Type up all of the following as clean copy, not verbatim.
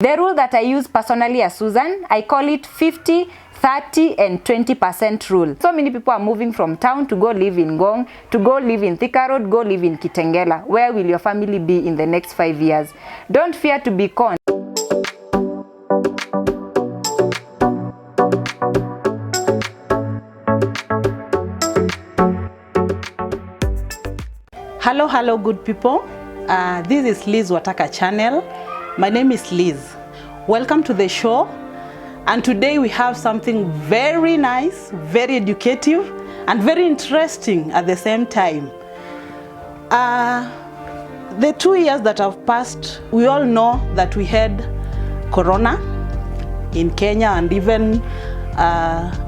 The rule that I use personally as Susan, I call it 50, 30 and 20% rule. So many people are moving from town to go live in Ngong, to go live in Thika Road, go live in Kitengela. Where will your family be in the next 5 years? Don't fear to be conned. Hello good people. This is Liz Wataka channel. My name is Liz. Welcome to the show. And today we have something very nice, very educative, and very interesting at the same time. The 2 years that have passed, we all know that we had Corona in Kenya and even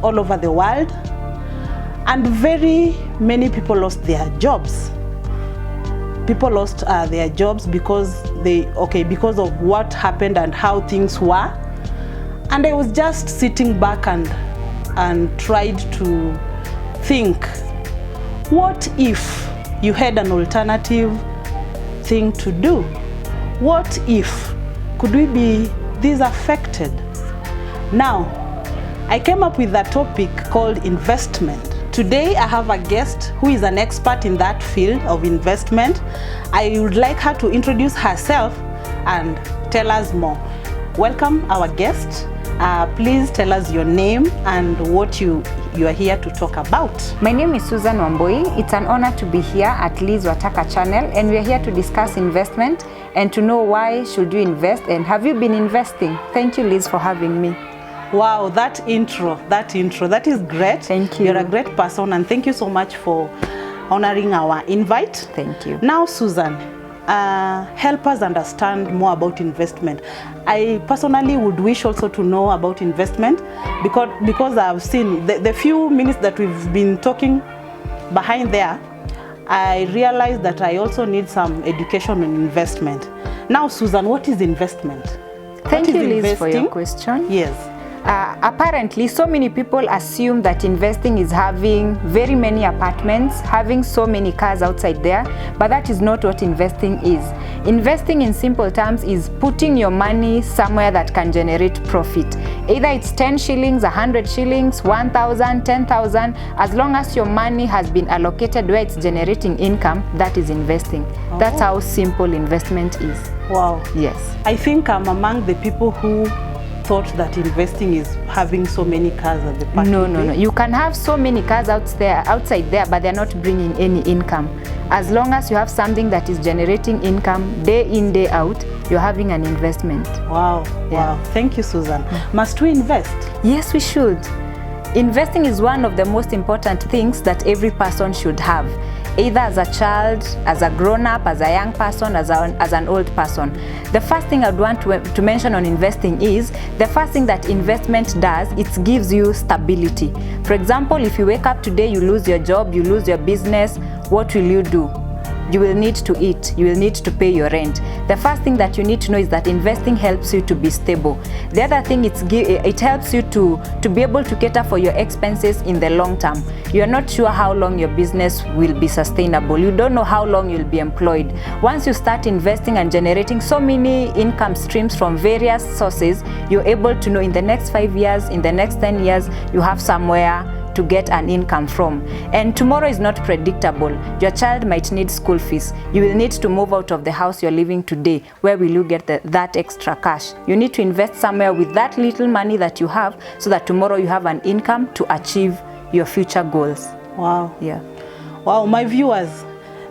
all over the world. And very many people lost their jobs. People lost their jobs because because of what happened and how things were. And I was just sitting back and tried to think, what if you had an alternative thing to do? What if could we be this affected? Now, I came up with a topic called investment. Today I have a guest who is an expert in that field of investment. I would like her to introduce herself and tell us more. Welcome our guest. Please tell us your name and what you are here to talk about. My name is Susan Wambui. It's an honor to be here at Liz Wataka channel, and we are here to discuss investment and to know why should you invest and have you been investing. Thank you, Liz, for having me. Wow, that intro, that is great. Thank you. You're a great person, and thank you so much for honoring our invite. Thank you. Now, Susan, help us understand more about investment. I personally would wish also to know about investment because I've seen the few minutes that we've been talking behind there, I realized that I also need some education on investment. Now, Susan, what is investment? Thank you, Liz, for your question. Yes. Apparently, so many people assume that investing is having very many apartments, having so many cars outside there, but that is not what investing is. Investing in simple terms is putting your money somewhere that can generate profit. Either it's 10 shillings, 100 shillings, 1,000, 10,000, as long as your money has been allocated where it's generating income, that is investing. Oh. That's how simple investment is. Wow. Yes. I think I'm among the people who thought that investing is having so many cars at the parking No. You can have so many cars outside there, but they're not bringing any income. As long as you have something that is generating income day in, day out, you're having an investment. Wow. Yeah. Wow. Thank you, Susan. Must we invest? Yes, we should. Investing is one of the most important things that every person should have, either as a child, as a grown-up, as a young person, as an old person. The first thing I'd want to mention on investing is, the first thing that investment does, it gives you stability. For example, if you wake up today, you lose your job, you lose your business, what will you do? You will need to eat, you will need to pay your rent. The first thing that you need to know is that investing helps you to be stable. The other thing, it helps you to be able to cater for your expenses in the long term. You are not sure how long your business will be sustainable. You don't know how long you'll be employed. Once you start investing and generating so many income streams from various sources, you're able to know in the next 5 years, in the next 10 years, you have somewhere to get an income from. And tomorrow is not predictable. Your child might need school fees. You will need to move out of the house you're living today. Where will you get that extra cash? You need to invest somewhere with that little money that you have so that tomorrow you have an income to achieve your future goals. Wow. Yeah. Wow, my viewers,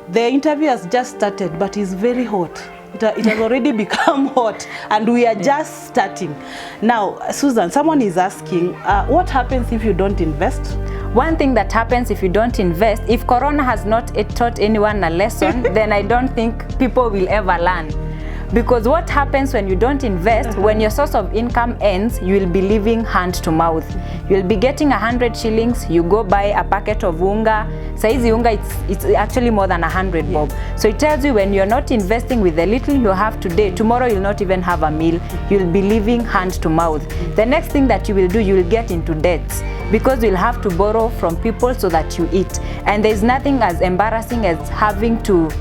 the interview has just started, but it's very hot. It has already become hot, and we are just starting. Now, Susan, someone is asking, what happens if you don't invest? One thing that happens if you don't invest, if Corona has not taught anyone a lesson, then I don't think people will ever learn. Because what happens when you don't invest, when your source of income ends, you will be living hand to mouth. You'll be getting 100 shillings, you go buy a packet of unga. Saizi unga, it's actually more than 100 bob. So it tells you when you're not investing with the little you have today, tomorrow you'll not even have a meal. You'll be living hand to mouth. The next thing that you will do, you will get into debts because you'll have to borrow from people so that you eat. And there's nothing as embarrassing as having to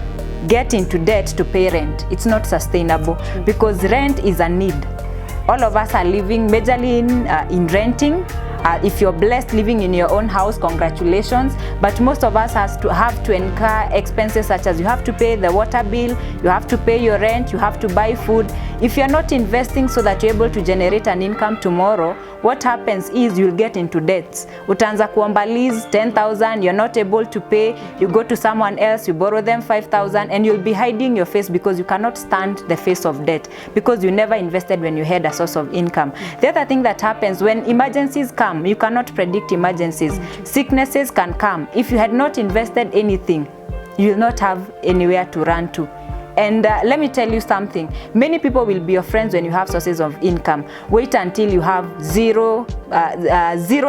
get into debt to pay rent. It's not sustainable because rent is a need. All of us are living majorly in renting. If you're blessed living in your own house, congratulations. But most of us have to incur expenses such as you have to pay the water bill, you have to pay your rent, you have to buy food. If you're not investing so that you're able to generate an income tomorrow, what happens is you'll get into debts. Utaanza kuomba lease 10,000, you're not able to pay, you go to someone else, you borrow them 5,000, and you'll be hiding your face because you cannot stand the face of debt because you never invested when you had a source of income. The other thing that happens when emergencies come, you cannot predict emergencies. Sicknesses can come. If you had not invested anything, you will not have anywhere to run to. And let me tell you something. Many people will be your friends when you have sources of income. Wait until you have zero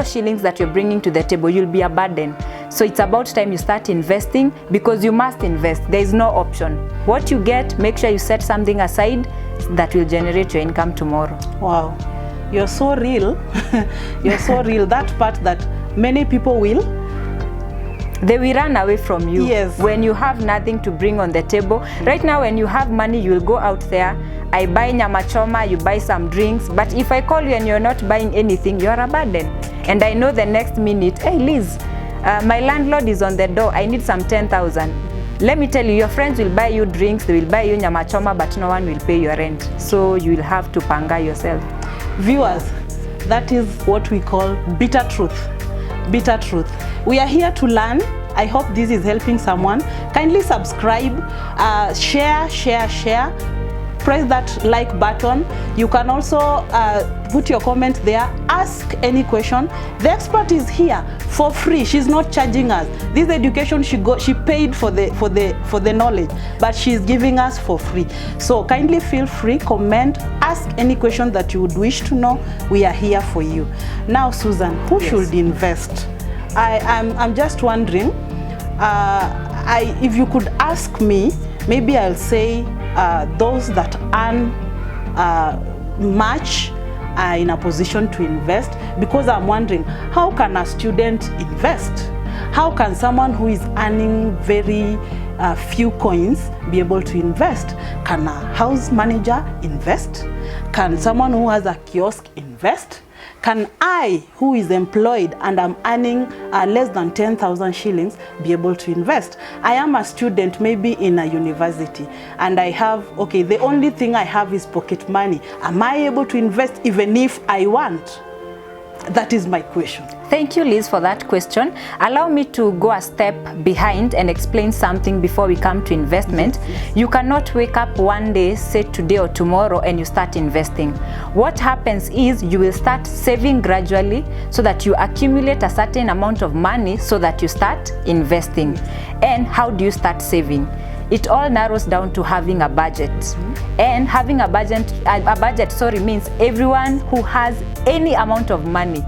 shillings that you're bringing to the table. You'll be a burden. So it's about time you start investing because you must invest. There is no option. What you get, make sure you set something aside that will generate your income tomorrow. Wow. You're so real. You're so real. That part that many people will. They will run away from you. Yes. When you have nothing to bring on the table. Right now, when you have money, you will go out there. I buy nyama choma, you buy some drinks. But if I call you and you're not buying anything, you're a burden. And I know the next minute, hey Liz, my landlord is on the door. I need some 10,000. Let me tell you, your friends will buy you drinks, they will buy you nyama choma, but no one will pay your rent. So you will have to panga yourself. Viewers, that is what we call bitter truth. Bitter truth. We are here to learn. I hope this is helping someone. Kindly subscribe, share. Press that like button. You can also put your comment there. Ask any question. The expert is here for free. She's not charging us. This education she paid for the knowledge, but she's giving us for free. So kindly feel free, comment, ask any question that you would wish to know. We are here for you. Now, Susan, who should invest? I'm just wondering. If you could ask me, maybe I'll say those that earn much are in a position to invest, because I'm wondering, how can a student invest? How can someone who is earning very few coins be able to invest? Can a house manager invest? Can someone who has a kiosk invest? Can I, who is employed and I'm earning less than 10,000 shillings, be able to invest? I am a student, maybe in a university, and I have, okay, the only thing I have is pocket money. Am I able to invest even if I want? That is my question. Thank you, Liz, for that question. Allow me to go a step behind and explain something before we come to investment. You cannot wake up one day, say today or tomorrow, and you start investing. What happens is you will start saving gradually so that you accumulate a certain amount of money so that you start investing. And how do you start saving? It all narrows down to having a budget. And having a budget means everyone who has any amount of money.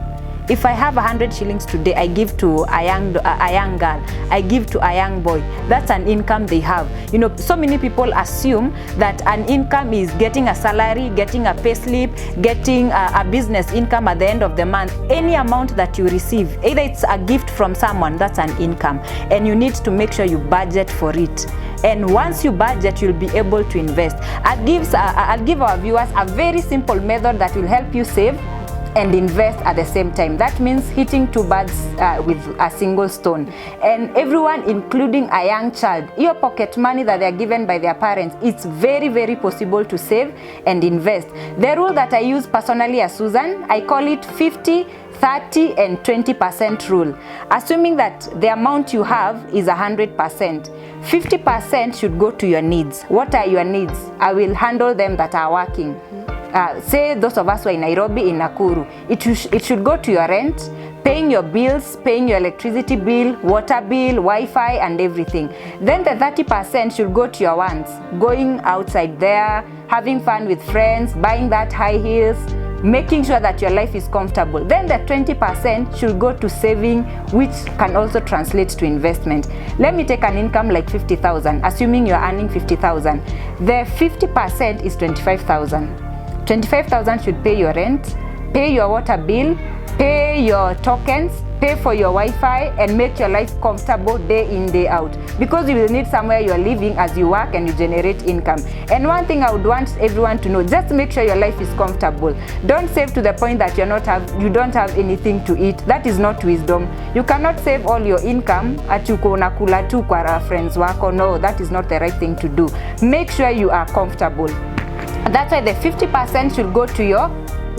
If I have 100 shillings today, I give to a young girl, I give to a young boy. That's an income they have. You know, so many people assume that an income is getting a salary, getting a pay slip, getting a business income at the end of the month. Any amount that you receive, either it's a gift from someone, that's an income. And you need to make sure you budget for it. And once you budget, you'll be able to invest. I'll give our viewers a very simple method that will help you save and invest at the same time. That means hitting two birds with a single stone. And everyone, including a young child, your pocket money that they are given by their parents, it's very, very possible to save and invest. The rule that I use personally as Susan, I call it 50, 30 and 20% rule. Assuming that the amount you have is 100%, 50% should go to your needs. What are your needs? I will handle them that are working. Say those of us who are in Nairobi, in Nakuru, it should go to your rent, paying your bills, paying your electricity bill, water bill, Wi-Fi and everything. Then the 30% should go to your wants, going outside there, having fun with friends, buying that high heels, making sure that your life is comfortable. Then the 20% should go to saving, which can also translate to investment. Let me take an income like 50,000, assuming you're earning 50,000. The 50% is 25,000. 25,000 should pay your rent, pay your water bill, pay pay your tokens, pay for your Wi-Fi, and make your life comfortable day in, day out. Because you will need somewhere you are living as you work and you generate income. And one thing I would want everyone to know, just make sure your life is comfortable. Don't save to the point that you don't have anything to eat. That is not wisdom. You cannot save all your income at uko unakula tu kwa friends wako. No, that is not the right thing to do. Make sure you are comfortable. That's why the 50% should go to your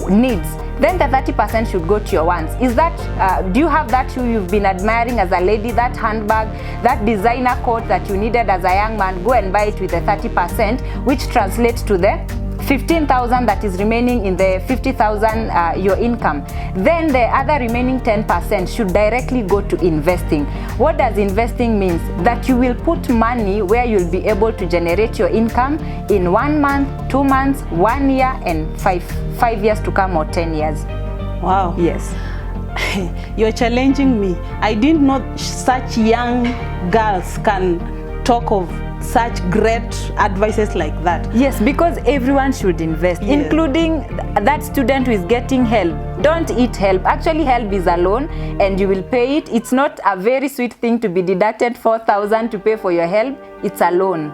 needs. Then the 30% should go to your wants. Is that, do you have that shoe you've been admiring as a lady, that handbag, that designer coat that you needed as a young man? Go and buy it with the 30%, which translates to the 15,000 that is remaining in the 50,000 your income. Then the other remaining 10% should directly go to investing. What does investing mean? That you will put money where you'll be able to generate your income in 1 month, 2 months, 1 year, and 5 years to come, or 10 years. Wow. Yes. You're challenging me. I didn't know such young girls can talk of such great advices like that. Yes, because everyone should invest, yes, including that student who is getting help. Don't eat help. Actually, help is a loan and you will pay it. It's not a very sweet thing to be deducted 4,000 to pay for your help. It's a loan.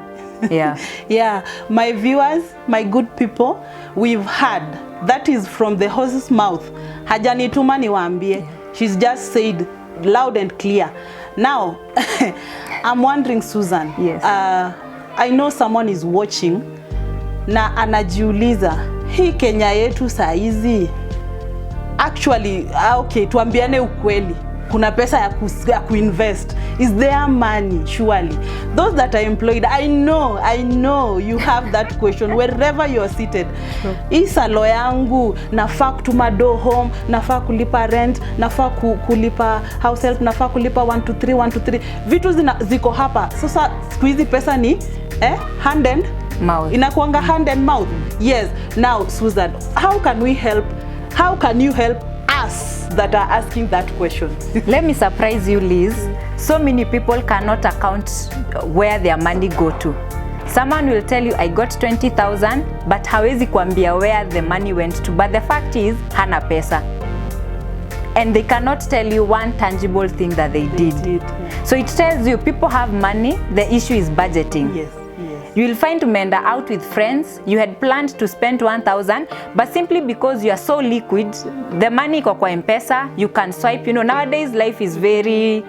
Yeah. Yeah, my viewers, my good people, we've heard. That is from the horse's mouth. Hajanituma niwaambie. She's just said loud and clear. Now, I'm wondering, Susan. Yes. I know someone is watching na anajiuliza hii Kenya yetu saa hizi. Actually, okay, tuambiane ukweli. Kuna pesa ya kuinvest. Is there money? Surely. Those that are employed, I know you have that question wherever you are seated. Hii salo yangu, nafaa kutuma do home, nafaa kulipa rent, nafaa kulipa house help, nafaa kulipa 123. Vitu ziko hapa. Sasa siku hizi pesa ni hand and mouth. Inakuanga hand and mouth. Yes. Now, Susan, how can we help? How can you help us that are asking that question? Let me surprise you, Liz. So many people cannot account where their money go to. Someone will tell you, I got 20,000, but hawezi kuambia where the money went to. But the fact is, hana pesa. And they cannot tell you one tangible thing that they did. So it tells you people have money, the issue is budgeting. Yes. You will find Menda out with friends. You had planned to spend 1,000, but simply because you are so liquid, the money kwa M-Pesa, you can swipe. You know, nowadays life is very,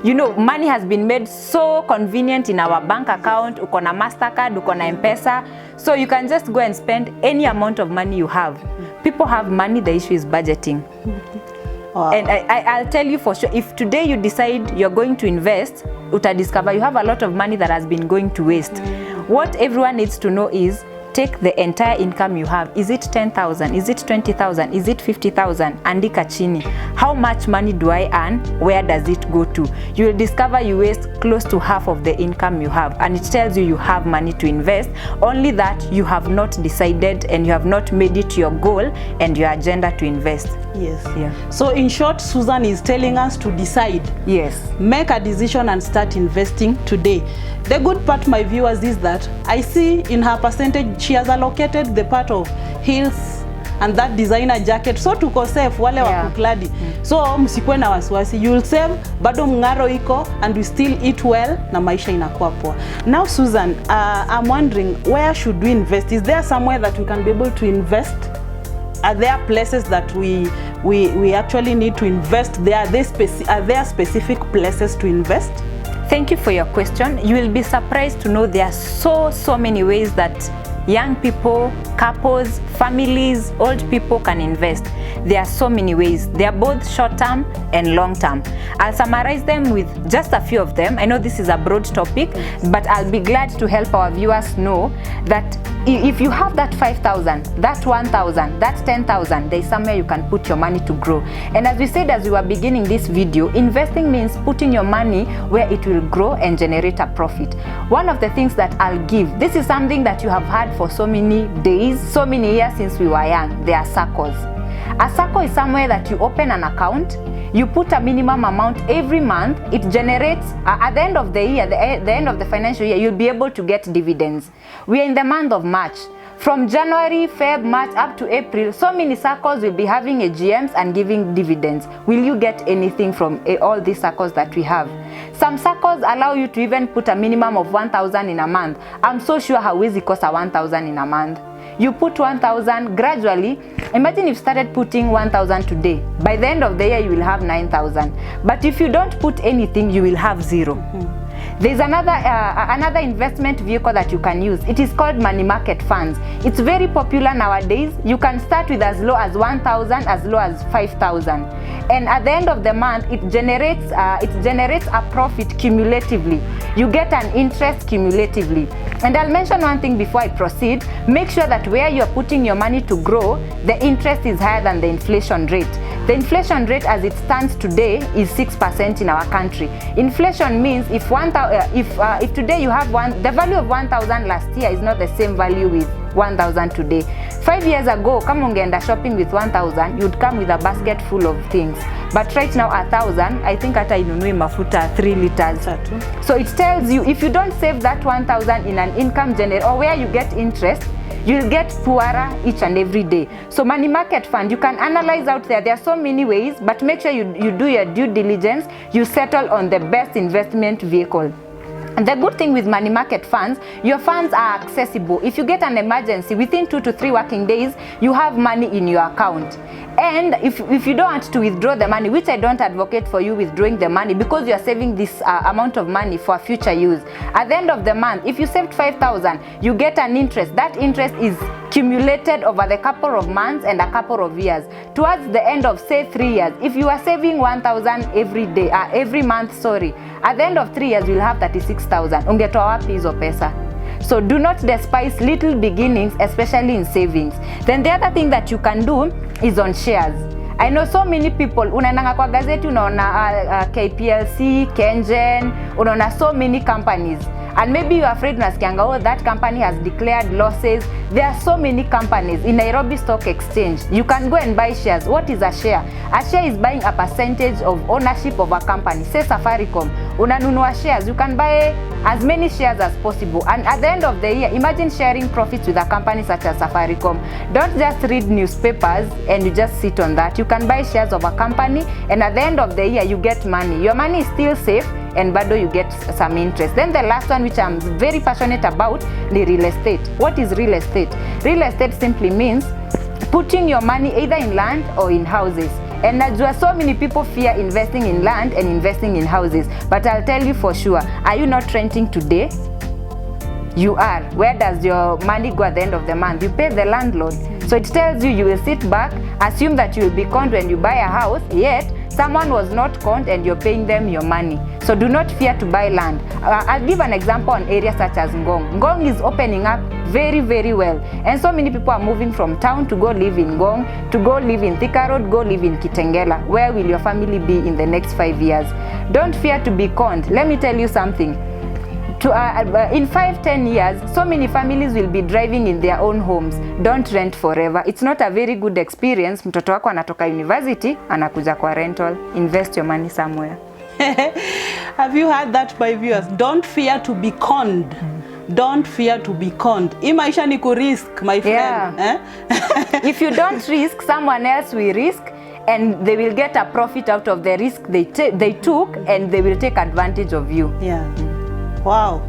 you know, money has been made so convenient in our bank account. Uko na MasterCard, uko na M-Pesa. So you can just go and spend any amount of money you have. People have money, the issue is budgeting. Wow. And I'll tell you for sure, if today you decide you're going to invest, discover you have a lot of money that has been going to waste. What everyone needs to know is, take the entire income you have. Is it 10,000? Is it 20,000? Is it 50,000? Andika chini. How much money do I earn? Where does it go to? You will discover you waste close to half of the income you have. And it tells you have money to invest, only that you have not decided and you have not made it your goal and your agenda to invest. Yes. Yeah. So in short, Susan is telling us to decide. Yes. Make a decision and start investing today. The good part, my viewers, is that I see in her percentage she has allocated the part of heels and that designer jacket. So tuko safe wale wa kukladi. So msikuwe na wasiwasi. You will save, bado mngaro iko, and we still eat well na maisha inakuwa poa. Now Susan, I'm wondering, where should we invest? Is there somewhere that we can be able to invest? Are there places that we actually need to invest there? Are there specific places to invest? Thank you for your question. You will be surprised to know there are so many ways that young people, couples, families, old people can invest. There are so many ways. They are both short-term and long-term. I'll summarize them with just a few of them. I know this is a broad topic, but I'll be glad to help our viewers know that if you have that 5,000, that 1,000, that 10,000, there's somewhere you can put your money to grow. And as we said as we were beginning this video, investing means putting your money where it will grow and generate a profit. One of the things that I'll give, this is something that you have had for so many days, so many years since we were young, they are SACCOs. A SACCO is somewhere that you open an account, you put a minimum amount every month, it generates, at the end of the year, the end of the financial year, you'll be able to get dividends. We are in the month of March. From January, Feb, March up to April, so many circles will be having AGMs and giving dividends. Will you get anything from all these circles that we have? Some circles allow you to even put a minimum of 1,000 in a month. I'm so sure hawezi kosa 1,000 in a month. You put 1,000 gradually. Imagine if you started putting 1,000 today. By the end of the year, you will have 9,000. But if you don't put anything, you will have zero. There's another investment vehicle that you can use. It is called money market funds. It's very popular nowadays. You can start with as low as 1,000, as low as 5,000. And at the end of the month, it generates a profit cumulatively. You get an interest cumulatively. And I'll mention one thing before I proceed. Make sure that where you're putting your money to grow, the interest is higher than the inflation rate. The inflation rate as it stands today is 6% in our country. Inflation means if today you have the value of 1,000 last year is not the same value with 1,000 today. 5 years ago, kama ungeenda shopping with 1,000, you'd come with a basket full of things. But right now 1,000, I think hata inunui mafuta 3 liters. So it tells you if you don't save that 1,000 in an income generator or where you get interest, you'll get poorer each and every day. So money market fund, you can analyze out there. There are so many ways, but make sure you do your due diligence. You settle on the best investment vehicle. And the good thing with money market funds, your funds are accessible. If you get an emergency, within 2 to 3 working days, you have money in your account. And if you don't want to withdraw the money, which I don't advocate for you withdrawing the money because you are saving this amount of money for future use. At the end of the month, if you saved 5,000, you get an interest. That interest is cumulated over the couple of months and a couple of years. Towards the end of say 3 years, if you are saving 1,000 every month, at the end of 3 years, you'll have 36,000. Ungetoa wapi hizo pesa? So do not despise little beginnings, especially in savings. Then the other thing that you can do is on shares. I know so many people, unaendanga kwa gazeti unaona KPLC, Kengen, unaona so many companies. And maybe you're afraid unasikianga, oh, that company has declared losses. There are so many companies in Nairobi Stock Exchange. You can go and buy shares. What is a share? A share is buying a percentage of ownership of a company. Say Safaricom, unanunua shares. You can buy as many shares as possible. And at the end of the year, imagine sharing profits with a company such as Safaricom. Don't just read newspapers and you just sit on that. You can buy shares of a company, and at the end of the year, you get money. Your money is still safe, and bado you get some interest. Then the last one, which I'm very passionate about, the real estate. What is real estate? Real estate simply means putting your money either in land or in houses. And najua so many people fear investing in land and investing in houses, but I'll tell you for sure, are you not renting today? You are. Where does your money go at the end of the month? You pay the landlord. So it tells you, you will sit back, assume that you will be conned when you buy a house, yet someone was not conned and you're paying them your money. So do not fear to buy land. I'll give an example on areas such as Ngong. Ngong is opening up very, very well. And so many people are moving from town to go live in Ngong, to go live in Thika Road, go live in Kitengela. Where will your family be in the next 5 years? Don't fear to be conned. Let me tell you something. In 5-10 years, so many families will be driving in their own homes. Don't rent forever. It's not a very good experience. Mtoto wako anatoka university, anakuja kwa rental. Invest your money somewhere. Have you heard that, my viewers? Don't fear to be conned. Don't fear to be conned. Hii maisha ni kurisk, my friend. Yeah. If you don't risk, someone else will risk, and they will get a profit out of the risk they took, and they will take advantage of you. Yeah. Wow.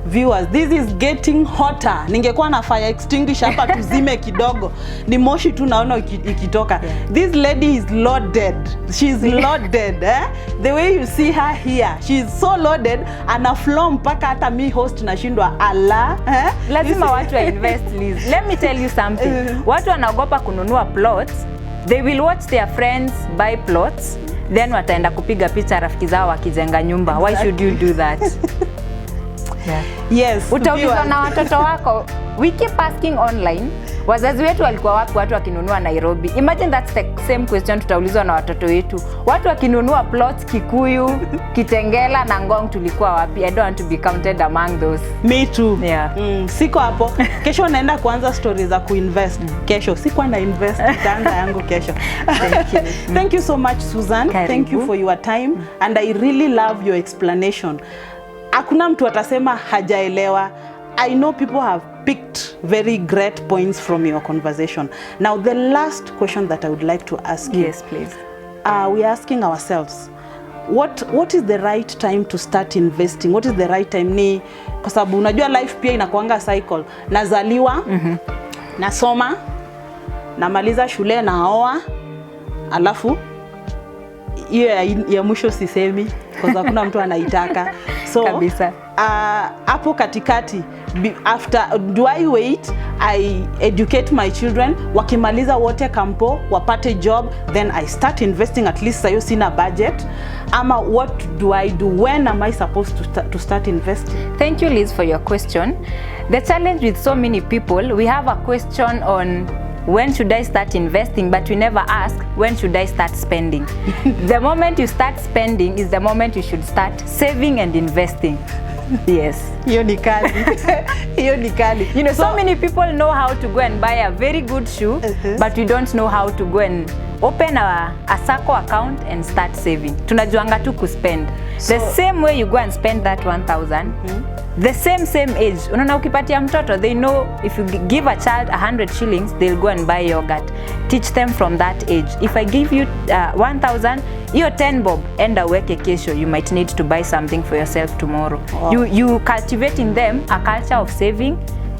Viewers, this is getting hotter. Ningekuwa na fire extinguisher hapa tuzime kidogo. Ni moshi tu naona ikitoka. Yeah. This lady is loaded. She's loaded. The way you see her here, she's so loaded. Ana flow mpaka hata mi host nashindwa ala. Lazima watu invest, Liz. Let me tell you something. Watu wanaogopa kununua plots. They will watch their friends buy plots. Then wataenda kupiga picha rafiki zao wakijenga nyumba. Why should you do that? Yeah. Yes. Utaulizwa na watoto wako. We keep asking online, wazazi wetu walikuwa wapi watu wakinunua Nairobi? Imagine that's the same question tutaulizwa na watoto wetu. Watu wakinunua plots Kikuyu, Kitengela na Ngong tulikuwa wapi? I don't want to be counted among those. Me too. Yeah. Siko hapo. Kesho naenda kuanza stories za kuinvest. Kesho sikuwa na invest tanga yangu kesho. Thank you. Thank you so much, Susan. Karibu. Thank you for your time, and I really love your explanation. Hakuna mtu atasema hajaelewa. I know people have picked very great points from your conversation. Now, the last question that I would like to ask you. Yes, please. We are asking ourselves, what is the right time to start investing? What is the right time? Ni kwa sababu unajua life pia inakuanga cycle. Nazaliwa, nasoma, namaliza shule, naoa, alafu hiyo ya mwisho sisemi kwa sababu kuna mtu anaitaka. So Kabisa. Hapo katikati, after, do I wait, I educate my children, wakimaliza wote kampo, wapate job, then I start investing, at least sayo sina budget? Ama what do I do? When am I supposed to start investing? Thank you, Liz, for your question. The challenge with so many people, we have a question on when should I start investing, but we never ask when should I start spending. The moment you start spending is the moment you should start saving and investing. Yes. Hiyo ni kali. Hiyo ni kali. You know, so many people know how to go and buy a very good shoe, but we don't know how to go and open a Sacco account and start saving. Tunajuanga tu kuspend. The same way you go and spend that 1,000, the same age. Unaona ukipatia mtoto, they know if you give a child 100 shillings, they'll go and buy yogurt. Teach them from that age. If I give you 1,000, hiyo 10 bob, enda weke kesho. You might need to buy something for yourself tomorrow. Wow. You cultivate in them a culture of saving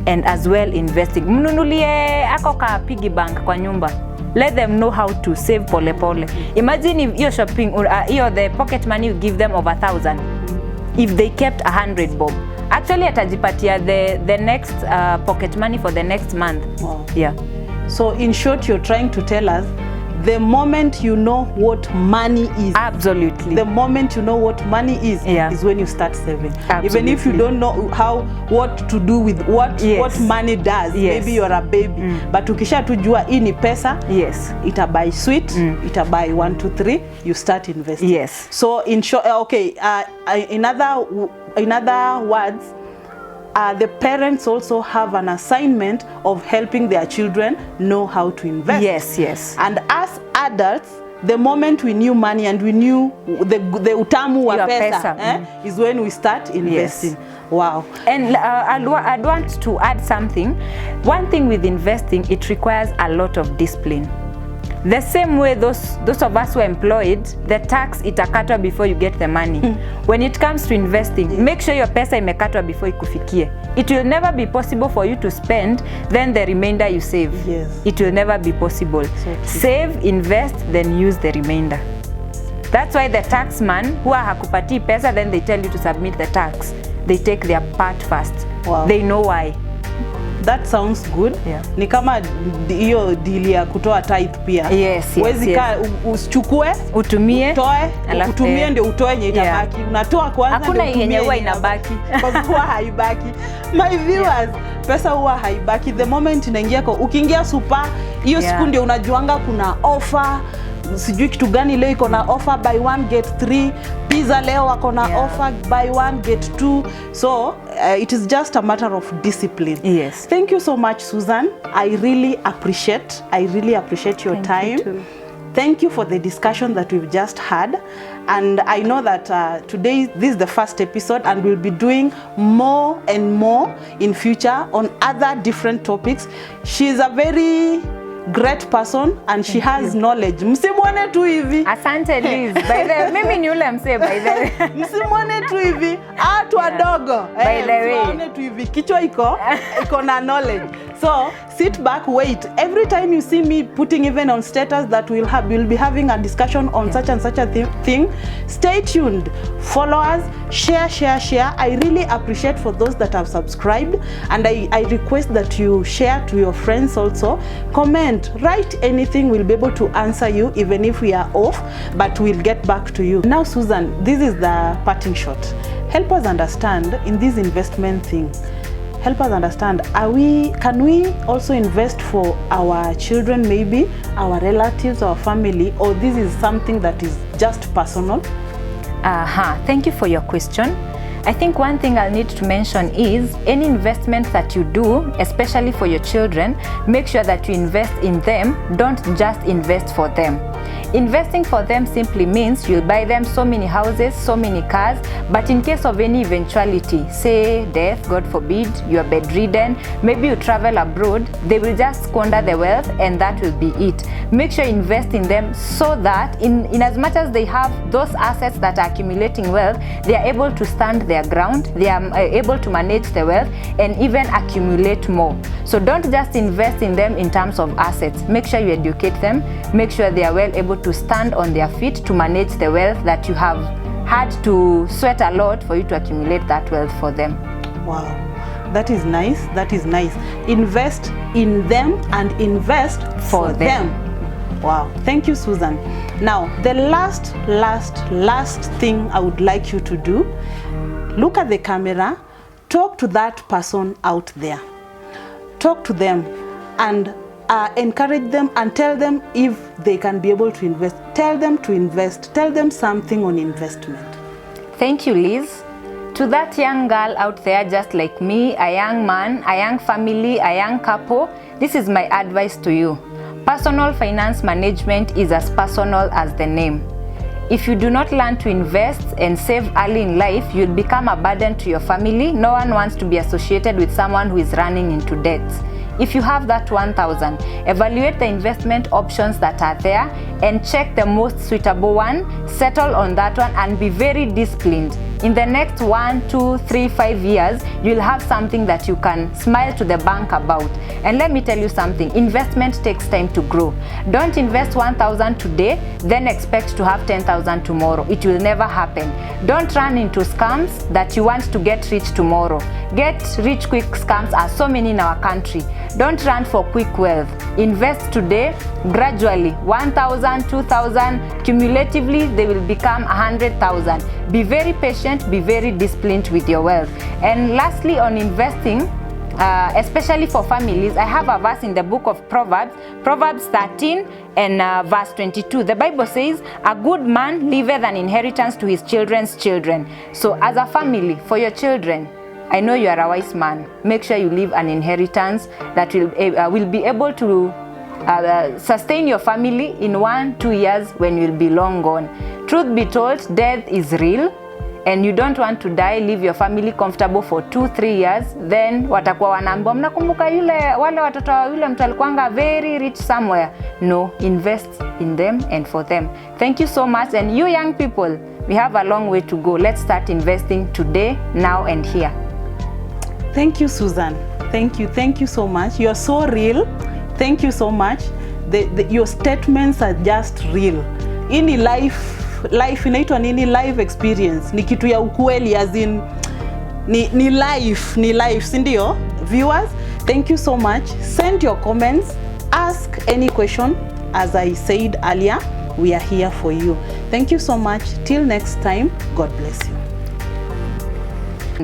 and as well investing. Mnunulie ako ka piggy bank kwa nyumba. Let them know how to save pole pole. Imagine if you're shopping, the pocket money you give them of 1,000. If they kept 100 bob, actually atajipatia the next pocket money for the next month. Wow. Yeah. So in short, you're trying to tell us, the moment you know what money is, Absolutely. the moment you know what money is when you start saving. Absolutely. Even if you don't know what to do with what money does, maybe you're a baby, but ukisha tujua hii ni pesa, ita buy sweet, ita buy 1, 2, 3, you start investing. Yes. So in short, in other words, the parents also have an assignment of helping their children know how to invest. Yes. And as adults, the moment we knew money and we knew the utamu wa pesa, is when we start investing. Yes. Wow. And I'd want to add something. One thing with investing, it requires a lot of discipline. The same way those of us who are employed, the tax itakatwa before you get the money. When it comes to investing, make sure your pesa imekatwa before ikufikie. It will never be possible for you to spend, then the remainder you save. Yes. It will never be possible. Save, invest, then use the remainder. That's why the taxman who hakupatii pesa, then they tell you to submit the tax. They take their part first. Wow. They know why. That sounds good. Yeah. Ni kama hiyo deal ya kutoa tithe pia. Yes. Usichukue, utumie, utoe, utumie ndio utoe yenye itabaki. Unatoa kwanza ndio utumie. Hakuna yenye huwa inabaki. Kwa huwa haibaki. My viewers, pesa huwa haibaki. The moment inaingia kwa ukiingia super, hiyo siku ndio unajuanga kuna offer. Sijui kitu gani leo iko na offer, buy 1 get 3. Pizza leo wako na offer, buy 1 get 2. So it is just a matter of discipline. Yes. Thank you so much, Susan. I really appreciate your time. You too. Thank you for the discussion that we've just had. And I know that today, this is the first episode, and we'll be doing more and more in future on other different topics. She's a very great person and she has knowledge. Msimwone tu hivi. Asante Liz. By the way, mimi ni ule msee by the way. Msimwone tu hivi. Watu wadogo. By the way. Msimwone tu hivi. Kichwa iko na knowledge. So sit back, wait. Every time you see me putting even on status that we'll be having a discussion on such and such a thing, stay tuned. Follow us, share. I really appreciate for those that have subscribed, and I request that you share to your friends also. Comment, write anything, we'll be able to answer you even if we are off, but we'll get back to you. Now Susan, this is the parting shot. Help us understand in this investment thing. Help us understand, can we also invest for our children, maybe our relatives, our family, or this is something that is just personal? Thank you for your question. I think one thing I'll need to mention is any investments that you do, especially for your children, make sure that you invest in them. Don't just invest for them. Investing for them simply means you'll buy them so many houses, so many cars, but in case of any eventuality, say death, God forbid, you are bedridden, maybe you travel abroad, they will just squander the wealth and that will be it. Make sure you invest in them so that in as much as they have those assets that are accumulating wealth, they are able to stand their ground, they are able to manage the wealth and even accumulate more. So don't just invest in them in terms of assets. Make sure you educate them, make sure they are well able to stand on their feet to manage the wealth that you have had to sweat a lot for you to accumulate that wealth for them. Wow, that is nice. That is nice. Invest in them and invest for them. Wow, thank you, Susan. Now, the last thing I would like you to do, look at the camera, talk to that person out there. Talk to them and encourage them and tell them if they can be able to invest. Tell them to invest. Tell them something on investment. Thank you, Liz. To that young girl out there just like me, a young man, a young family, a young couple, this is my advice to you. Personal finance management is as personal as the name. If you do not learn to invest and save early in life, you'll become a burden to your family. No one wants to be associated with someone who is running into debt. If you have that 1,000, evaluate the investment options that are there and check the most suitable one, settle on that one and be very disciplined. In the next 1, 2, 3, 5 years, you'll have something that you can smile to the bank about. And let me tell you something, investment takes time to grow. Don't invest 1,000 today, then expect to have 10,000 tomorrow. It will never happen. Don't run into scams that you want to get rich tomorrow. Get rich quick scams are so many in our country. Don't run for quick wealth. Invest today, gradually, 1,000, 2,000, cumulatively they will become 100,000. Be very patient, be very disciplined with your wealth. And lastly, on investing, especially for families, I have a verse in the book of Proverbs, Proverbs 13 and verse 22. The Bible says, a good man leaveth an inheritance to his children's children. So as a family, for your children, I know you are a wise man. Make sure you leave an inheritance that will be able to sustain your family in 1, 2 years when you'll be long gone. Truth be told, death is real and you don't want to die, leave your family comfortable for 2, 3 years, then watakuwa wanaambiwa mnakumbuka wale watoto wa yule mtu alikuwanga very rich somewhere. No, invest in them and for them. Thank you so much, and you young people, we have a long way to go. Let's start investing today, now and here. Thank you, Susan. Thank you so much. You are so real. Thank you so much. Your statements are just real. Ini life inaitwa nini? Life experience. Ni kitu ya ukweli, as in ni life, si ndio? Viewers, thank you so much. Send your comments, ask any question. As I said earlier, we are here for you. Thank you so much. Till next time, God bless you.